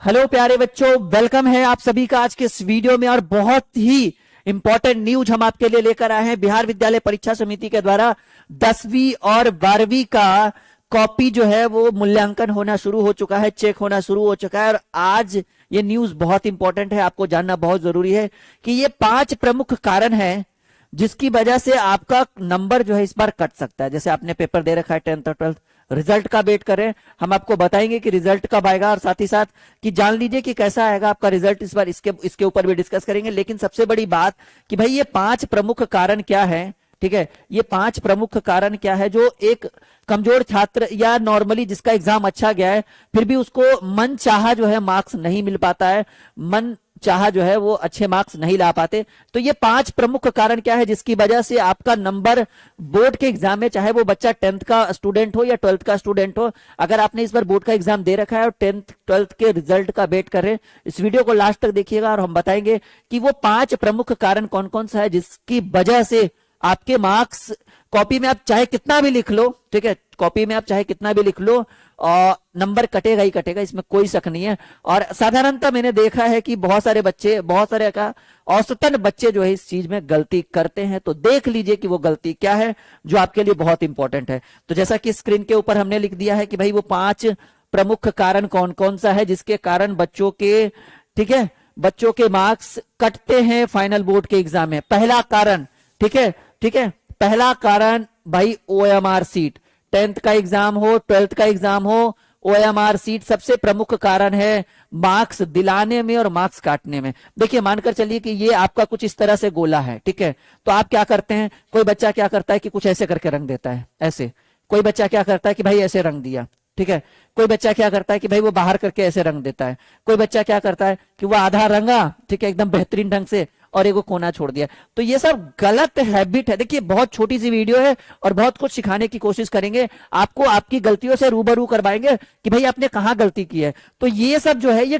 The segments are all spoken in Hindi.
हेलो प्यारे बच्चों, वेलकम है आप सभी का आज के इस वीडियो में। और बहुत ही इंपॉर्टेंट न्यूज हम आपके लिए लेकर आए हैं। बिहार विद्यालय परीक्षा समिति के द्वारा 10वीं और 12वीं का कॉपी जो है वो मूल्यांकन होना शुरू हो चुका है, चेक होना शुरू हो चुका है। और आज ये न्यूज बहुत इंपॉर्टेंट है, आपको जानना बहुत जरूरी है कि ये 5 प्रमुख कारण है जिसकी वजह से आपका नंबर जो है इस बार कट सकता है। जैसे आपने पेपर दे रखा है 10th और 12th, रिजल्ट का वेट करें, हम आपको बताएंगे कि रिजल्ट कब आएगा और साथ ही साथ कि जान लीजिए कि कैसा आएगा आपका रिजल्ट इस बार। इसके ऊपर भी डिस्कस करेंगे। लेकिन सबसे बड़ी बात कि भाई ये 5 प्रमुख कारण क्या है, ठीक है, ये 5 प्रमुख कारण क्या है जो एक कमजोर छात्र या नॉर्मली जिसका एग्जाम अच्छा गया है फिर भी उसको मन चाहा जो है मार्क्स नहीं मिल पाता है, मन चाहा जो है वो अच्छे मार्क्स नहीं ला पाते। तो ये 5 प्रमुख कारण क्या है जिसकी वजह से आपका नंबर बोर्ड के एग्जाम में, चाहे वो बच्चा 10th का स्टूडेंट हो या 12th का स्टूडेंट हो, अगर आपने इस बार बोर्ड का एग्जाम दे रखा है और 10th 12th के रिजल्ट का वेट कर रहे हैं, इस वीडियो को लास्ट तक देखिएगा और हम बताएंगे कि वो 5 प्रमुख कारण कौन कौन सा है जिसकी वजह से आपके मार्क्स कॉपी में आप चाहे कितना भी लिख लो, ठीक है, कॉपी में आप चाहे कितना भी लिख लो और नंबर कटेगा ही कटेगा, इसमें कोई शक नहीं है। और साधारणतः मैंने देखा है कि बहुत सारे बच्चे, बहुत सारे का औसतन बच्चे जो है इस चीज में गलती करते हैं। तो देख लीजिए कि वो गलती क्या है जो आपके लिए बहुत इंपॉर्टेंट है। तो जैसा कि स्क्रीन के ऊपर हमने लिख दिया है कि भाई वो 5 प्रमुख कारण कौन कौन सा है जिसके कारण बच्चों के, ठीक है, बच्चों के मार्क्स कटते हैं फाइनल बोर्ड के एग्जाम में। पहला कारण, ठीक है, ठीक है, पहला कारण भाई ओएमआर सीट, 10th का एग्जाम हो 12th का एग्जाम हो, ओएमआर सीट सबसे प्रमुख कारण है मार्क्स दिलाने में और मार्क्स काटने में। देखिए मानकर चलिए कि ये आपका कुछ इस तरह से गोला है, ठीक है, तो आप क्या करते हैं, कोई बच्चा क्या करता है कि कुछ ऐसे करके रंग देता है, ऐसे, कोई बच्चा क्या करता है कि भाई ऐसे रंग दिया, ठीक है, कोई बच्चा क्या करता है कि भाई वो बाहर करके ऐसे रंग देता है, कोई बच्चा क्या करता है कि वो आधा रंगा, ठीक है, एकदम बेहतरीन ढंग से, और एगो कोना छोड़ दिया। तो ये सब गलत हैबिट है। देखिए बहुत छोटी सी वीडियो है और बहुत कुछ सिखाने की कोशिश करेंगे, आपको आपकी गलतियों से रूबरू करवाएंगे कि भाई आपने कहां गलती की है। तो ये सब जो है ये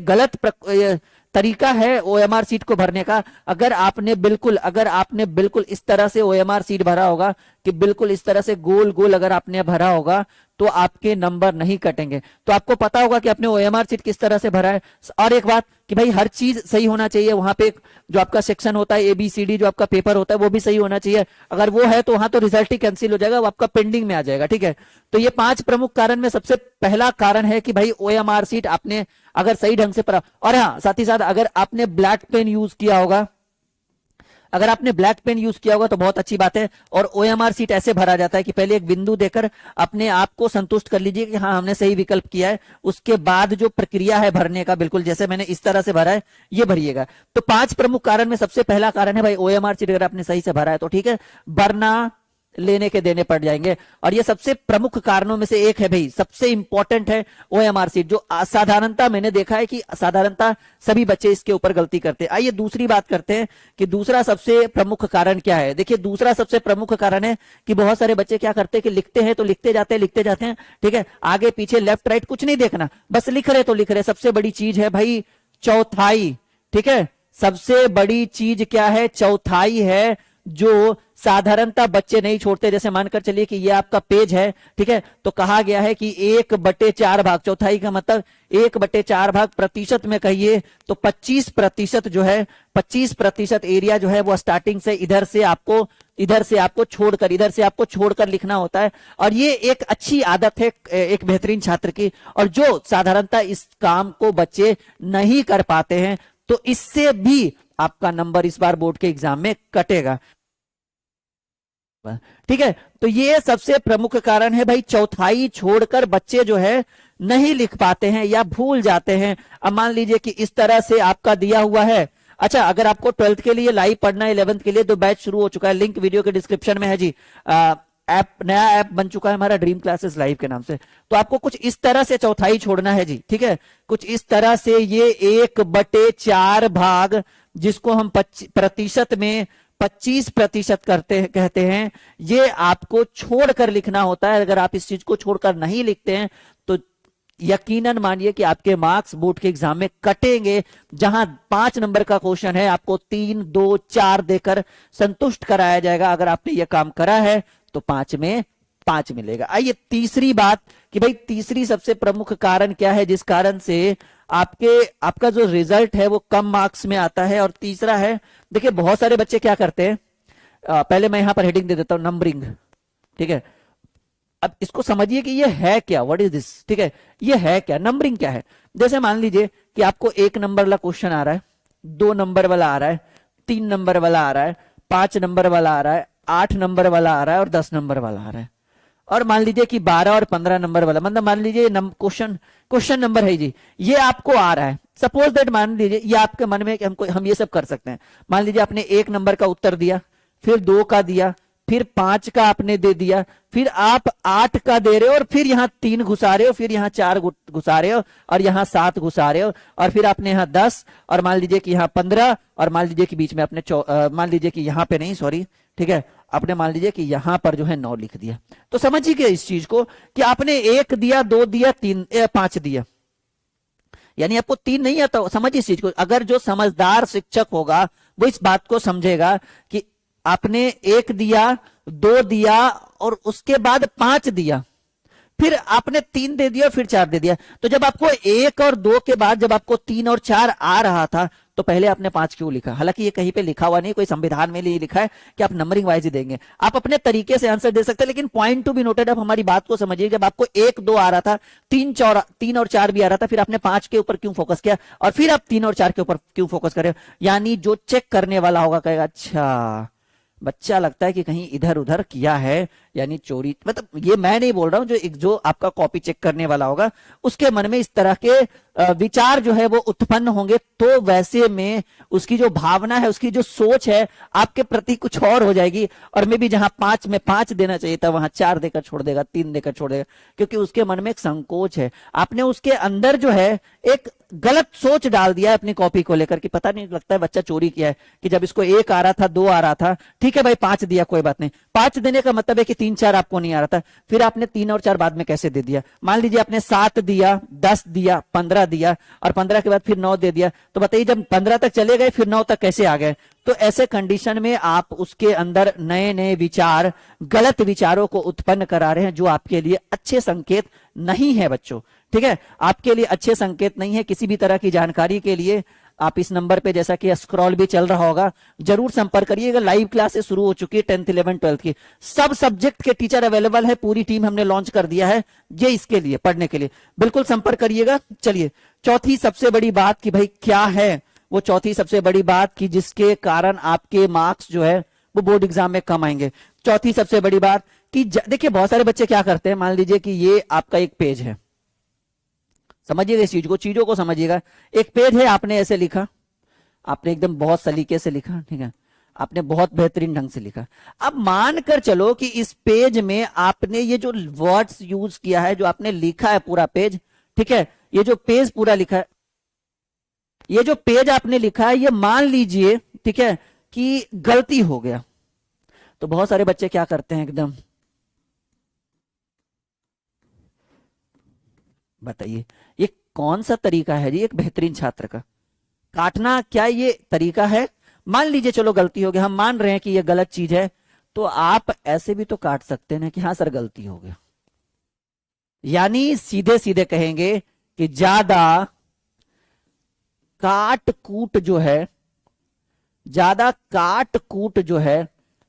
गलत तरीका है ओएमआर सीट को भरने का। अगर आपने बिल्कुल इस तरह से ओएमआर सीट भरा होगा कि बिल्कुल इस तरह से गोल गोल अगर आपने भरा होगा तो आपके नंबर नहीं कटेंगे। तो आपको पता होगा कि आपने ओएमआर सीट किस तरह से भरा है। और एक बात कि भाई हर चीज सही होना चाहिए, वहां पे जो आपका सेक्शन होता है ABCD जो आपका पेपर होता है वो भी सही होना चाहिए। अगर वो है तो वहां तो रिजल्ट ही कैंसिल हो जाएगा, वो आपका पेंडिंग में आ जाएगा, ठीक है। तो ये 5 प्रमुख कारण में सबसे पहला कारण है कि भाई ओएमआर सीट आपने अगर सही ढंग से पढ़ा। और हाँ, साथ ही साथ अगर आपने ब्लैक पेन यूज किया होगा, अगर आपने ब्लैक पेन यूज किया होगा तो बहुत अच्छी बात है। और ओएमआर सीट ऐसे भरा जाता है कि पहले एक बिंदु देकर अपने आप को संतुष्ट कर लीजिए कि हाँ हमने सही विकल्प किया है, उसके बाद जो प्रक्रिया है भरने का, बिल्कुल जैसे मैंने इस तरह से भरा है ये भरिएगा। तो 5 प्रमुख कारण में सबसे पहला कारण है भाई ओएमआर सीट अगर आपने सही से भरा है तो ठीक है, वरना लेने के देने पड़ जाएंगे। और ये सबसे प्रमुख कारणों में से एक है भाई, सबसे इंपॉर्टेंट है ओएमआर सीट, जो साधारणता मैंने देखा है कि साधारणता सभी बच्चे इसके ऊपर गलती करते हैं। आइए दूसरी बात करते हैं कि दूसरा सबसे प्रमुख कारण क्या है। देखिए दूसरा सबसे प्रमुख कारण है कि बहुत सारे बच्चे क्या करते हैं कि लिखते हैं तो लिखते जाते हैं, ठीक है, आगे पीछे लेफ्ट राइट कुछ नहीं देखना, बस लिख रहे तो लिख रहे। सबसे बड़ी चीज है भाई चौथाई, ठीक है, सबसे बड़ी चीज क्या है, चौथाई है, जो साधारणतः बच्चे नहीं छोड़ते। जैसे मानकर चलिए कि ये आपका पेज है, ठीक है, तो कहा गया है कि 1/4 भाग, चौथाई का मतलब 1/4 भाग प्रतिशत में कहिए तो 25% जो है, 25% एरिया जो है वो स्टार्टिंग से इधर से आपको छोड़कर लिखना होता है। और ये एक अच्छी आदत है एक बेहतरीन छात्र की, और जो साधारणतः इस काम को बच्चे नहीं कर पाते हैं तो इससे भी आपका नंबर इस बार बोर्ड के एग्जाम में कटेगा, ठीक है। तो ये सबसे प्रमुख कारण है भाई, चौथाई छोड़कर बच्चे जो है नहीं लिख पाते हैं या भूल जाते हैं। अब मान लीजिए कि इस तरह से आपका दिया हुआ है। अच्छा, अगर आपको 12th के लिए लाइव पढ़ना है, 11th के लिए, तो बैच शुरू हो चुका है, लिंक वीडियो के डिस्क्रिप्शन में है जी। ऐप, नया ऐप बन चुका है हमारा ड्रीम क्लासेस लाइव के नाम से। तो आपको कुछ इस तरह से चौथाई छोड़ना है जी, ठीक है, कुछ इस तरह से ये 1/4 भाग, जिसको हम प्रतिशत में 25% कहते हैं, ये आपको छोड़कर लिखना होता है। अगर आप इस चीज को छोड़कर नहीं लिखते हैं तो यकीनन मानिए कि आपके मार्क्स बोर्ड के एग्जाम में कटेंगे। जहां 5 नंबर का क्वेश्चन है आपको 3, 2, 4 देकर संतुष्ट कराया जाएगा। अगर आपने यह काम करा है तो 5 में 5 मिलेगा। आइए तीसरी बात कि भाई तीसरी सबसे प्रमुख कारण क्या है जिस कारण से आपका जो रिजल्ट है वो कम मार्क्स में आता है। और तीसरा है, देखिए बहुत सारे बच्चे क्या करते हैं, पहले मैं यहां पर हेडिंग दे देता हूं, नंबरिंग। ठीक है, अब इसको समझिए कि ये है क्या, व्हाट इज दिस। ठीक है, ये है क्या, नंबरिंग क्या है। जैसे मान लीजिए कि आपको 1 नंबर वाला क्वेश्चन आ रहा है, 2 नंबर वाला आ रहा है, 3 नंबर वाला आ रहा है, 5 नंबर वाला आ रहा है, 8 नंबर वाला आ रहा है और 10 नंबर वाला आ रहा है। और मान लीजिए कि 12 और 15 नंबर वाला, मतलब मान लीजिए क्वेश्चन नंबर है जी, ये आपको आ रहा है। सपोज दैट मान लीजिए ये आपके मन में कि हम ये सब कर सकते हैं। मान लीजिए आपने 1 नंबर का उत्तर दिया, फिर 2 का दिया, फिर 5 का आपने दे दिया, फिर आप 8 का दे रहे हो और फिर यहां 3 घुसा रहे हो, फिर यहां 4 घुसा रहे हो और यहां 7 घुसा रहे हो, और फिर आपने यहां 10 और मान लीजिए कि यहां 15 और मान लीजिए कि बीच में आपने मान लीजिए कि यहां पे नहीं, सॉरी, ठीक है, आपने मान लीजिए कि यहां पर जो है 9 लिख दिया। तो समझिए इस चीज को कि आपने 1 दिया, 2 दिया, 5 दिया, यानी आपको 3 नहीं आता। समझिए इस चीज को, अगर जो समझदार शिक्षक होगा वो इस बात को समझेगा कि आपने 1 दिया, 2 दिया और उसके बाद 5 दिया, फिर आपने 3 दे दिया और फिर 4 दे दिया। तो जब आपको 1 और 2 के बाद जब आपको 3 और 4 आ रहा था तो पहले आपने 5 क्यों लिखा। हालांकि ये कहीं पे लिखा हुआ नहीं, कोई संविधान में नहीं लिखा है कि आप नंबरिंग वाइज ही देंगे, आप अपने तरीके से आंसर दे सकते हैं। लेकिन पॉइंट टू बी नोटेड, अब हमारी बात को समझिए, जब आपको 1 2 आ रहा था, 3 और 4 भी आ रहा था, फिर आपने 5 के ऊपर क्यों फोकस किया और फिर आप 3 और 4 के ऊपर क्यों फोकस कर रहे हो। यानी जो चेक करने वाला होगा कहेगा अच्छा बच्चा लगता है कि कहीं इधर उधर किया है, यानी चोरी। मतलब ये मैं नहीं बोल रहा हूं, जो आपका कॉपी चेक करने वाला होगा उसके मन में इस तरह के विचार जो है वो उत्पन्न होंगे, तो वैसे में उसकी जो भावना है, उसकी जो सोच है आपके प्रति कुछ और हो जाएगी। और मे भी जहां 5 में 5 देना चाहिए था वहां 4 देकर छोड़ देगा, 3 देकर छोड़ देगा, क्योंकि उसके मन में एक संकोच है। आपने उसके अंदर जो है एक गलत सोच डाल दिया है अपनी कॉपी को लेकर कि पता नहीं लगता है बच्चा चोरी किया है, कि जब इसको 1 आ रहा था, 2 आ रहा था, ठीक है भाई 5 दिया, कोई बात नहीं। 5 देने का मतलब है कि 3 4 आपको नहीं आ रहा था, फिर आपने 3 और 4 बाद में कैसे दे दिया। मान लीजिए आपने 7 दिया, 10 दिया, 15 दिया और 15 के बाद फिर 9 दे दिया, तो बताइए जब 15 तक चले गए फिर 9 तक कैसे आ गए। तो ऐसे कंडीशन में आप उसके अंदर नए नए विचार, गलत विचारों को उत्पन्न करा रहे हैं, जो आपके लिए अच्छे संकेत नहीं है बच्चों। ठीक है, आपके लिए अच्छे संकेत नहीं है। किसी भी तरह की जानकारी के लिए आप इस नंबर पे, जैसा कि स्क्रॉल भी चल रहा होगा, जरूर संपर्क करिएगा। लाइव क्लासेस शुरू हो चुकी है 10th 11th 12th की, सब सब्जेक्ट के टीचर अवेलेबल है, पूरी टीम हमने लॉन्च कर दिया है ये इसके लिए, पढ़ने के लिए, बिल्कुल संपर्क करिएगा। चलिए चौथी सबसे बड़ी बात कि भाई क्या है वो चौथी सबसे बड़ी बात कि जिसके कारण आपके मार्क्स जो है वो बोर्ड एग्जाम में कम आएंगे। चौथी सबसे बड़ी बात कि देखिए बहुत सारे बच्चे क्या करते हैं, मान लीजिए कि ये आपका एक पेज है, समझिएगा इस चीजों को समझिएगा। एक पेज है, आपने ऐसे लिखा, आपने एकदम बहुत सलीके से लिखा, ठीक है, आपने बहुत बेहतरीन ढंग से लिखा। अब मानकर चलो कि इस पेज में आपने ये जो वर्ड्स यूज किया है, जो आपने लिखा है पूरा पेज, ठीक है, ये जो पेज पूरा लिखा है, ये जो पेज आपने लिखा है, ये मान लीजिए ठीक है कि गलती हो गया, तो बहुत सारे बच्चे क्या करते हैं, एकदम बताइए ये कौन सा तरीका है जी एक बेहतरीन छात्र का, काटना क्या ये तरीका है। मान लीजिए चलो गलती हो गया, हम मान रहे हैं कि ये गलत चीज है, तो आप ऐसे भी तो काट सकते हैं कि हाँ सर गलती हो गया, यानी सीधे सीधे कहेंगे कि ज्यादा काट कूट जो है, ज्यादा काट कूट जो है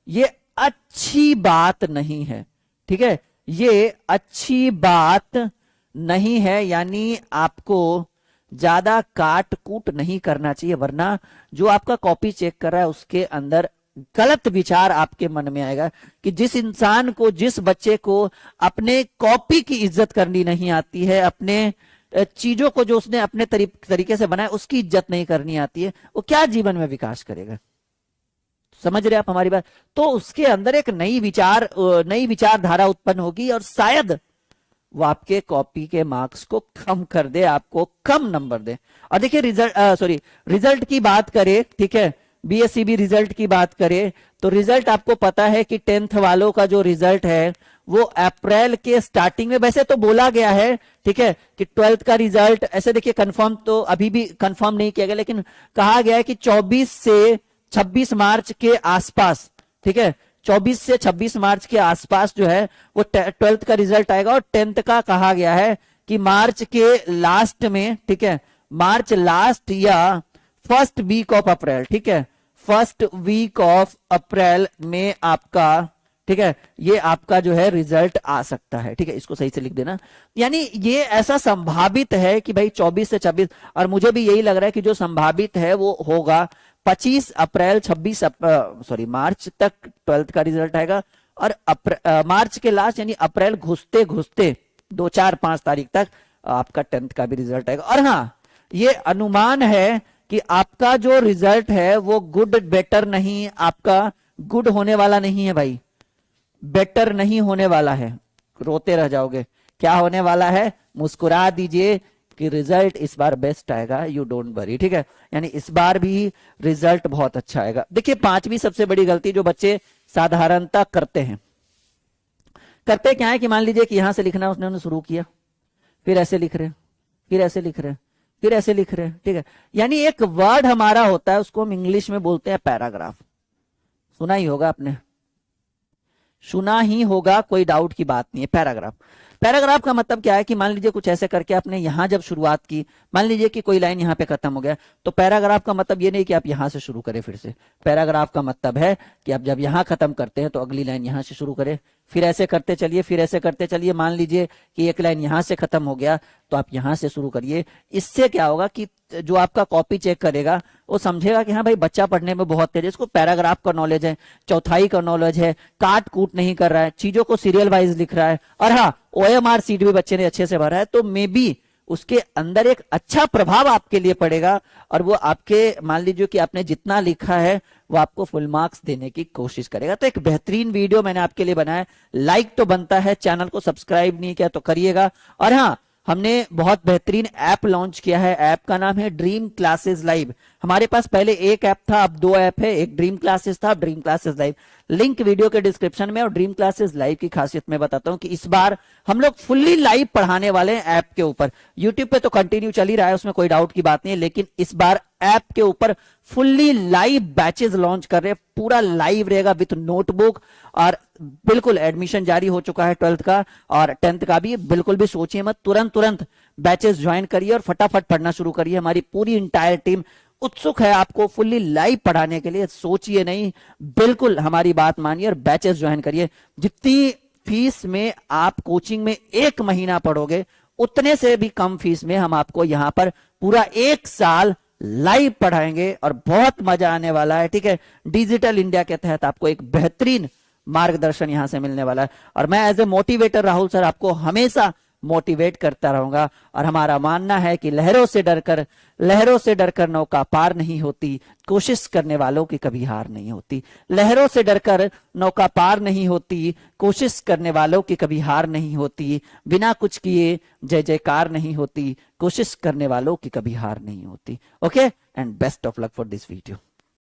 ये अच्छी बात नहीं है। ठीक है, ये अच्छी बात नहीं है, यानी आपको ज्यादा काट कूट नहीं करना चाहिए, वरना जो आपका कॉपी चेक कर रहा है उसके अंदर गलत विचार आपके मन में आएगा कि जिस इंसान को, जिस बच्चे को अपने कॉपी की इज्जत करनी नहीं आती है, अपने चीजों को जो उसने अपने तरीके से बनाया उसकी इज्जत नहीं करनी आती है, वो क्या जीवन में विकास करेगा। समझ रहे आप हमारी बात। तो उसके अंदर एक नई विचारधारा उत्पन्न होगी और शायद वो आपके कॉपी के मार्क्स को कम कर दे, आपको कम नंबर दे। और देखिए रिजल्ट की बात करें, ठीक है, बीएससीबी रिजल्ट की बात करें तो रिजल्ट आपको पता है कि 10th वालों का जो रिजल्ट है वो अप्रैल के स्टार्टिंग में, वैसे तो बोला गया है ठीक है कि 12th का रिजल्ट, ऐसे देखिए कंफर्म तो अभी भी कंफर्म नहीं किया गया, लेकिन कहा गया है कि 24 से 26 मार्च के आसपास, ठीक है, 24 से 26 मार्च के आसपास जो है वो 12th का रिजल्ट आएगा। और 10th का कहा गया है कि मार्च के लास्ट में, ठीक है, मार्च लास्ट या फर्स्ट वीक ऑफ अप्रैल, ठीक है, फर्स्ट वीक ऑफ अप्रैल में आपका, ठीक है, ये आपका जो है रिजल्ट आ सकता है। ठीक है, इसको सही से लिख देना। यानी ये ऐसा संभावित है कि भाई 24 से 26, और मुझे भी यही लग रहा है कि जो संभावित है वो होगा 25 अप्रैल मार्च तक 12th का रिजल्ट आएगा। और मार्च के लास्ट यानी अप्रैल घुसते घुसते 2, 4, 5 तारीख तक आपका 10th का भी रिजल्ट आएगा। और हाँ, ये अनुमान है कि आपका जो रिजल्ट है वो गुड बेटर नहीं, आपका गुड होने वाला नहीं है भाई, बेटर नहीं होने वाला है, रोते रह जाओगे। क्या होने वाला है? मुस्कुरा दीजिए कि रिजल्ट इस बार बेस्ट आएगा, यू डोंट वरी। ठीक है, यानी इस बार भी रिजल्ट बहुत अच्छा आएगा। देखिए, 5वीं सबसे बड़ी गलती जो बच्चे साधारणतः करते हैं, करते क्या है कि मान लीजिए कि यहां से लिखना उसने शुरू किया, फिर ऐसे लिख रहे, फिर ऐसे लिख रहे, फिर ऐसे लिख रहे। ठीक है, यानी एक वर्ड हमारा होता है, उसको हम इंग्लिश में बोलते हैं पैराग्राफ। सुना ही होगा आपने, सुना ही होगा, कोई डाउट की बात नहीं है। पैराग्राफ, पैराग्राफ का मतलब क्या है कि मान लीजिए कुछ ऐसे करके आपने यहां जब शुरुआत की, मान लीजिए कि कोई लाइन यहां पे खत्म हो गया, तो पैराग्राफ का मतलब ये नहीं कि आप यहां से शुरू करें फिर से। पैराग्राफ का मतलब है कि आप जब यहां खत्म करते हैं तो अगली लाइन यहां से शुरू करें, फिर ऐसे करते चलिए, फिर ऐसे करते चलिए। मान लीजिए कि एक लाइन यहां से खत्म हो गया तो आप यहां से शुरू करिए। इससे क्या होगा कि जो आपका कॉपी चेक करेगा वो समझेगा कि हाँ भाई बच्चा पढ़ने में बहुत तेज है, इसको पैराग्राफ का नॉलेज है, चौथाई का नॉलेज है, काट कूट नहीं कर रहा है, चीजों को सीरियल वाइज लिख रहा है, और हाँ OMR सीट भी बच्चे ने अच्छे से भरा है, तो मे बी उसके अंदर एक अच्छा प्रभाव आपके लिए पड़ेगा। और वो आपके, मान लीजिए कि आपने जितना लिखा है वो आपको फुल मार्क्स देने की कोशिश करेगा। तो एक बेहतरीन वीडियो मैंने आपके लिए बनाया, लाइक तो बनता है, चैनल को सब्सक्राइब नहीं किया तो करिएगा। और हाँ, हमने बहुत बेहतरीन ऐप लॉन्च किया है, ऐप का नाम है ड्रीम क्लासेस लाइव। हमारे पास पहले एक ऐप था, अब 2 ऐप है, एक ड्रीम क्लासेस था, dream classes live. Link video के डिस्क्रिप्शन में। और ड्रीम क्लासेस लाइव की खासियत मैं बताता हूं कि इस बार हम लोग फुल्ली लाइव पढ़ाने वाले हैं ऐप के ऊपर। यूट्यूब पे तो कंटिन्यू चल ही रहा है, उसमें कोई डाउट की बात नहीं है, लेकिन इस बार ऐप के ऊपर फुल्ली लाइव बैचेस लॉन्च कर रहे हैं, पूरा लाइव रहेगा विथ नोटबुक। और बिल्कुल एडमिशन जारी हो चुका है 12th का और 10th का भी। बिल्कुल भी सोचिए मत, तुरंत बैचेस ज्वाइन करिए और फटाफट पढ़ना शुरू करिए। हमारी पूरी इंटायर टीम उत्सुक है आपको फुल्ली लाइव पढ़ाने के लिए। सोचिए नहीं, बिल्कुल हमारी बात मानिए और बैचेस ज्वाइन करिए। जितनी फीस में आप कोचिंग में 1 महीना पढ़ोगे, उतने से भी कम फीस में हम आपको यहां पर पूरा 1 साल लाइव पढ़ाएंगे और बहुत मजा आने वाला है। ठीक है, डिजिटल इंडिया के तहत आपको एक बेहतरीन मार्गदर्शन यहां से मिलने वाला है। और मैं as a motivator Rahul sir आपको हमेशा मोटिवेट करता रहूंगा। और हमारा मानना है कि लहरों से डरकर नौका पार नहीं होती, कोशिश करने वालों की कभी हार नहीं होती। लहरों से डरकर नौका पार नहीं होती, कोशिश करने वालों की कभी हार नहीं होती। बिना कुछ किए जय जयकार नहीं होती, कोशिश करने वालों की कभी हार नहीं होती। Okay, and best of luck for this video.